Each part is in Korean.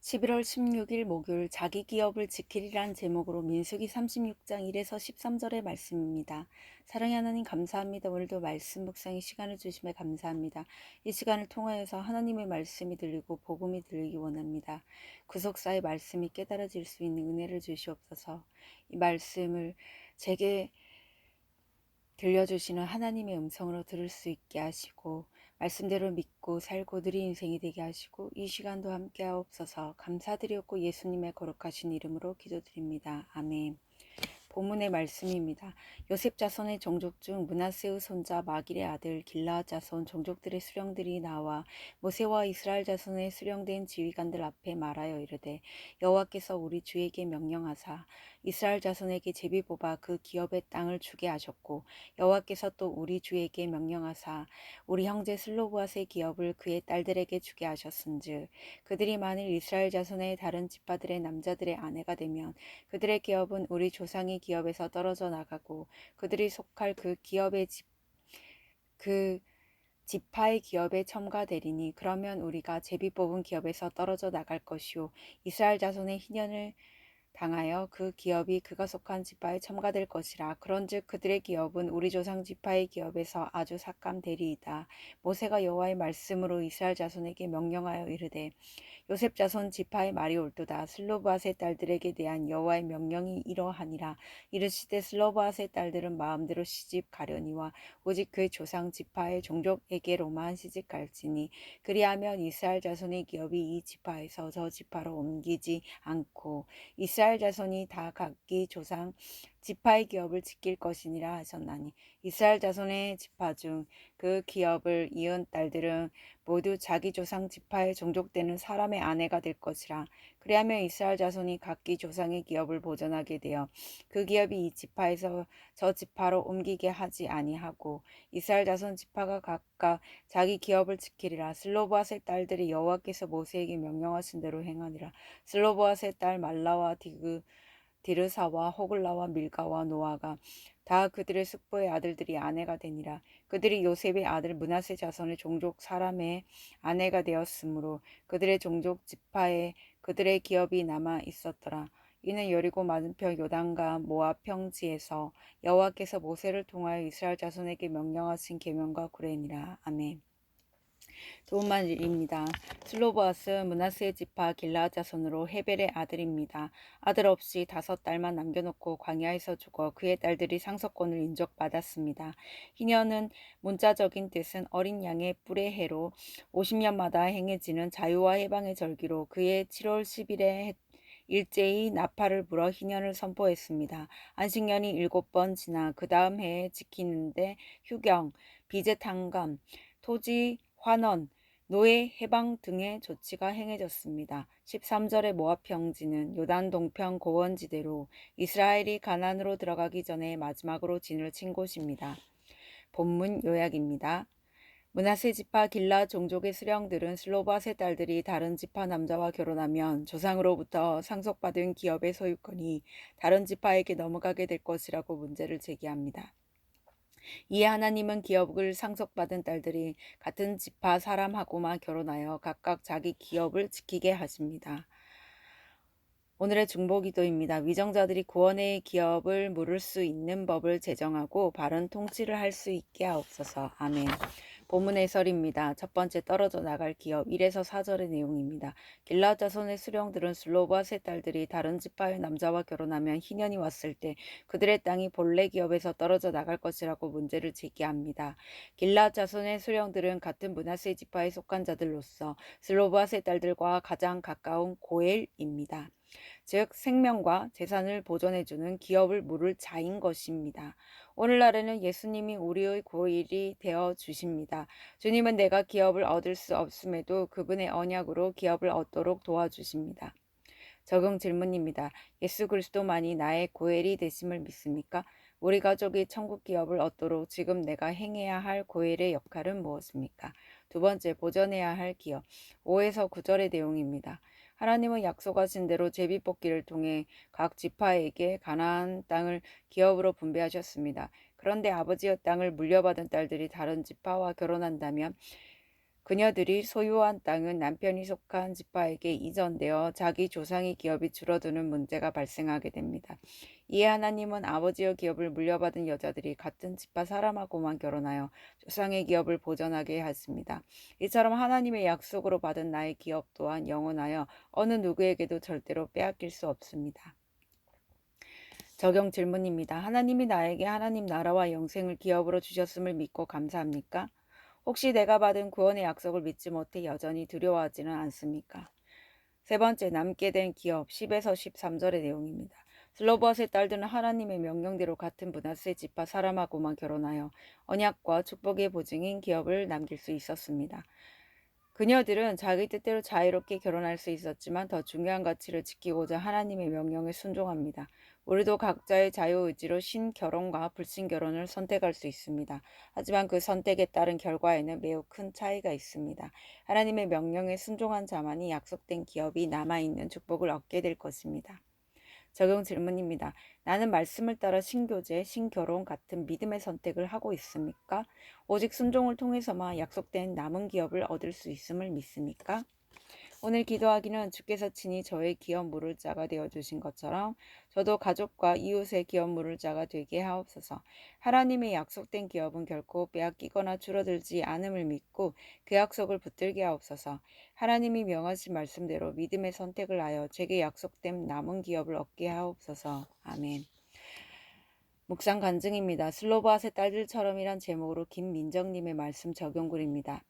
11월 16일 목요일 자기 기업을 지키리란 제목으로 민수기 36장 1에서 13절의 말씀입니다. 사랑의 하나님 감사합니다. 오늘도 말씀 묵상의 시간을 주심에 감사합니다. 이 시간을 통하여서 하나님의 말씀이 들리고 복음이 들리기 원합니다. 구속사의 말씀이 깨달아질 수 있는 은혜를 주시옵소서. 이 말씀을 제게 들려주시는 하나님의 음성으로 들을 수 있게 하시고 말씀대로 믿고 살고 누리 인생이 되게 하시고 이 시간도 함께 하옵소서. 감사드렸고 예수님의 거룩하신 이름으로 기도드립니다. 아멘. 본문의 말씀입니다. 요셉 자손의 종족 중 므낫세의 손자 마길의 아들 길르앗 자손 종족들의 수령들이 나와 모세와 이스라엘 자손의 수령된 지휘관들 앞에 말하여 이르되 여호와께서 우리 주에게 명령하사 이스라엘 자손에게 제비 뽑아 그 기업의 땅을 주게 하셨고 여호와께서 또 우리 주에게 명령하사 우리 형제 슬로브앗의 기업을 그의 딸들에게 주게 하셨은즉 그들이 만일 이스라엘 자손의 다른 지파들의 남자들의 아내가 되면 그들의 기업은 우리 조상의 기업에서 떨어져 나가고 그들이 속할 그 지파의 기업에 첨가되리니 그러면 우리가 제비 뽑은 기업에서 떨어져 나갈 것이요 이스라엘 자손의 희년을 당하여 그 기업이 그가 속한 지파에 첨가될 것이라. 그런즉 그들의 기업은 우리 조상 지파의 기업에서 아주 삭감되리이다. 모세가 여호와의 말씀으로 이스라엘 자손에게 명령하여 이르되 요셉 자손 지파의 말이 옳도다. 슬로브앗의 딸들에게 대한 여호와의 명령이 이러하니라. 이르시되 슬로브앗의 딸들은 마음대로 시집 가려니와 오직 그 조상 지파의 종족에게로만 시집 갈지니 그리하면 이스라엘 자손의 기업이 이 지파에서 저 지파로 옮기지 않고 이스라엘 자손이 다 각기 조상 지파의 기업을 지킬 것이니라 하셨나니 이스라엘 자손의 지파 중 그 기업을 이은 딸들은 모두 자기 조상 지파에 종족되는 사람의 아내가 될 것이라. 그리하면 이스라엘 자손이 각기 조상의 기업을 보존하게 되어 그 기업이 이 지파에서 저 지파로 옮기게 하지 아니하고 이스라엘 자손 지파가 각각 자기 기업을 지키리라. 슬로브앗의 딸들이 여호와께서 모세에게 명령하신 대로 행하니라. 슬로브앗의 딸 말라와 디르사와 호글라와 밀가와 노아가 다 그들의 숙부의 아들들이 아내가 되니라. 그들이 요셉의 아들 므낫세 자손의 종족 사람의 아내가 되었으므로 그들의 종족 지파에 그들의 기업이 남아 있었더라. 이는 여리고 맞은편 요단과 모압 평지에서 여호와께서 모세를 통하여 이스라엘 자손에게 명령하신 계명과 구례니라. 아멘. 좋은 말입니다. 슬로브앗은 므낫세 지파 길르앗 자손으로 헤벨의 아들입니다. 아들 없이 5딸만 남겨놓고 광야에서 죽어 그의 딸들이 상속권을 인정받았습니다. 희년은 문자적인 뜻은 어린 양의 뿔의 해로 50년마다 행해지는 자유와 해방의 절기로 그의 7월 10일에 일제히 나팔을 불어 희년을 선포했습니다. 안식년이 7번 지나 그 다음 해에 지키는데 휴경, 비제탕감, 토지 환원, 노예 해방 등의 조치가 행해졌습니다. 13절의 모압 평지는 요단 동편 고원지대로 이스라엘이 가나안으로 들어가기 전에 마지막으로 진을 친 곳입니다. 본문 요약입니다. 므낫세 지파 길르앗 종족의 수령들은 슬로브앗의 딸들이 다른 지파 남자와 결혼하면 조상으로부터 상속받은 기업의 소유권이 다른 지파에게 넘어가게 될 것이라고 문제를 제기합니다. 이에 하나님은 기업을 상속받은 딸들이 같은 지파 사람하고만 결혼하여 각각 자기 기업을 지키게 하십니다. 오늘의 중보기도입니다. 위정자들이 구원의 기업을 물을 수 있는 법을 제정하고 바른 통치를 할 수 있게 하옵소서. 아멘. 본문 해설입니다. 첫 번째 떨어져 나갈 기업 1에서 4절의 내용입니다. 길르앗 자손의 수령들은 슬로브앗의 딸들이 다른 지파의 남자와 결혼하면 희년이 왔을 때 그들의 땅이 본래 기업에서 떨어져 나갈 것이라고 문제를 제기합니다. 길르앗 자손의 수령들은 같은 므낫세 지파에 속한 자들로서 슬로브앗의 딸들과 가장 가까운 고엘입니다. 즉 생명과 재산을 보존해주는 기업을 물을 자인 것입니다. 오늘날에는 예수님이 우리의 고일이 되어 주십니다. 주님은 내가 기업을 얻을 수 없음에도 그분의 언약으로 기업을 얻도록 도와주십니다. 적용 질문입니다. 예수 그리스도만이 나의 고엘이 되심을 믿습니까? 우리 가족이 천국 기업을 얻도록 지금 내가 행해야 할 고엘의 역할은 무엇입니까? 두 번째, 보존해야 할 기업 5에서 9절의 내용입니다. 하나님은 약속하신 대로 제비뽑기를 통해 각 지파에게 가나안 땅을 기업으로 분배하셨습니다. 그런데 아버지의 땅을 물려받은 딸들이 다른 지파와 결혼한다면 그녀들이 소유한 땅은 남편이 속한 지파에게 이전되어 자기 조상의 기업이 줄어드는 문제가 발생하게 됩니다. 이에 하나님은 아버지의 기업을 물려받은 여자들이 같은 지파 사람하고만 결혼하여 조상의 기업을 보전하게 하십니다. 이처럼 하나님의 약속으로 받은 나의 기업 또한 영원하여 어느 누구에게도 절대로 빼앗길 수 없습니다. 적용 질문입니다. 하나님이 나에게 하나님 나라와 영생을 기업으로 주셨음을 믿고 감사합니까? 혹시 내가 받은 구원의 약속을 믿지 못해 여전히 두려워하지는 않습니까? 세 번째, 남게 된 기업 10에서 13절의 내용입니다. 슬로봇의 딸들은 하나님의 명령대로 같은 므낫세 지파 사람하고만 결혼하여 언약과 축복의 보증인 기업을 남길 수 있었습니다. 그녀들은 자기 뜻대로 자유롭게 결혼할 수 있었지만 더 중요한 가치를 지키고자 하나님의 명령에 순종합니다. 우리도 각자의 자유의지로 신결혼과 불신결혼을 선택할 수 있습니다. 하지만 그 선택에 따른 결과에는 매우 큰 차이가 있습니다. 하나님의 명령에 순종한 자만이 약속된 기업이 남아있는 축복을 얻게 될 것입니다. 적용 질문입니다. 나는 말씀을 따라 신교제, 신결혼 같은 믿음의 선택을 하고 있습니까? 오직 순종을 통해서만 약속된 남은 기업을 얻을 수 있음을 믿습니까? 오늘 기도하기는 주께서 친히 저의 기업 물을 자가 되어주신 것처럼 저도 가족과 이웃의 기업 물을 자가 되게 하옵소서. 하나님의 약속된 기업은 결코 빼앗기거나 줄어들지 않음을 믿고 그 약속을 붙들게 하옵소서. 하나님이 명하신 말씀대로 믿음의 선택을 하여 제게 약속된 남은 기업을 얻게 하옵소서. 아멘. 묵상 간증입니다. 슬로바스의 딸들처럼이란 제목으로 김민정님의 말씀 적용글입니다.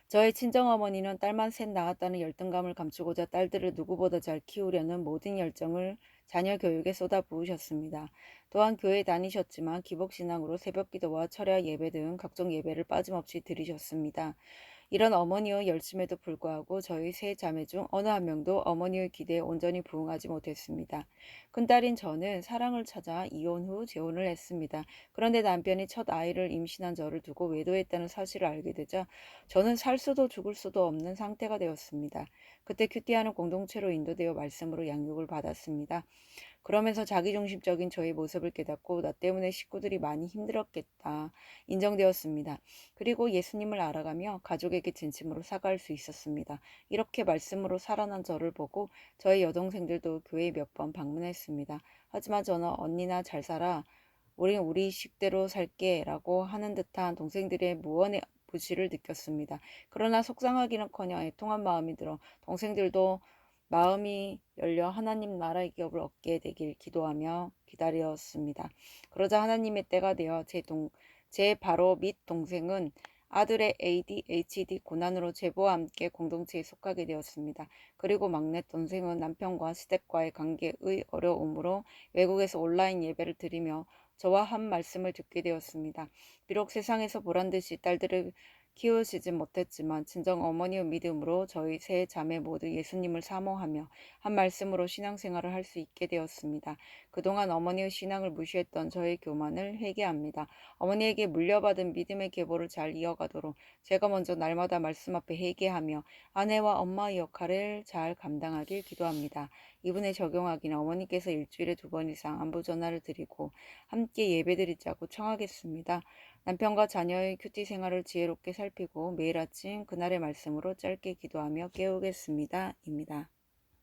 저의 친정어머니는 딸만 셋 낳았다는 열등감을 감추고자 딸들을 누구보다 잘 키우려는 모든 열정을 자녀 교육에 쏟아부으셨습니다. 또한 교회 다니셨지만 기복신앙으로 새벽기도와 철야 예배 등 각종 예배를 빠짐없이 드리셨습니다. 이런 어머니의 열심에도 불구하고 저희 세 자매 중 어느 한 명도 어머니의 기대에 온전히 부응하지 못했습니다. 큰딸인 저는 사랑을 찾아 이혼 후 재혼을 했습니다. 그런데 남편이 첫 아이를 임신한 저를 두고 외도했다는 사실을 알게 되자 저는 살 수도 죽을 수도 없는 상태가 되었습니다. 그때 큐티하는 공동체로 인도되어 말씀으로 양육을 받았습니다. 그러면서 자기중심적인 저의 모습을 깨닫고 나 때문에 식구들이 많이 힘들었겠다 인정되었습니다. 그리고 예수님을 알아가며 가족에게 진심으로 사과할 수 있었습니다. 이렇게 말씀으로 살아난 저를 보고 저의 여동생들도 교회에 몇 번 방문했습니다. 하지만 저는 언니나 잘 살아. 우린 우리 식대로 살게 라고 하는 듯한 동생들의 무언의 무시를 느꼈습니다. 그러나 속상하기는커녕 애통한 마음이 들어 동생들도 마음이 열려 하나님 나라의 기업을 얻게 되길 기도하며 기다렸습니다. 그러자 하나님의 때가 되어 제 바로 밑 동생은 아들의 ADHD 고난으로 제보와 함께 공동체에 속하게 되었습니다. 그리고 막내 동생은 남편과 시댁과의 관계의 어려움으로 외국에서 온라인 예배를 드리며 저와 한 말씀을 듣게 되었습니다. 비록 세상에서 보란듯이 딸들을 키우시진 못했지만 친정 어머니의 믿음으로 저희 세 자매 모두 예수님을 사모하며 한 말씀으로 신앙생활을 할 수 있게 되었습니다. 그동안 어머니의 신앙을 무시했던 저의 교만을 회개합니다. 어머니에게 물려받은 믿음의 계보를 잘 이어가도록 제가 먼저 날마다 말씀 앞에 회개하며 아내와 엄마의 역할을 잘 감당하길 기도합니다. 이분에 적용하기는 어머니께서 일주일에 2번 이상 안부 전화를 드리고 함께 예배드리자고 청하겠습니다. 남편과 자녀의 큐티 생활을 지혜롭게 살피고 매일 아침 그날의 말씀으로 짧게 기도하며 깨우겠습니다. 입니다.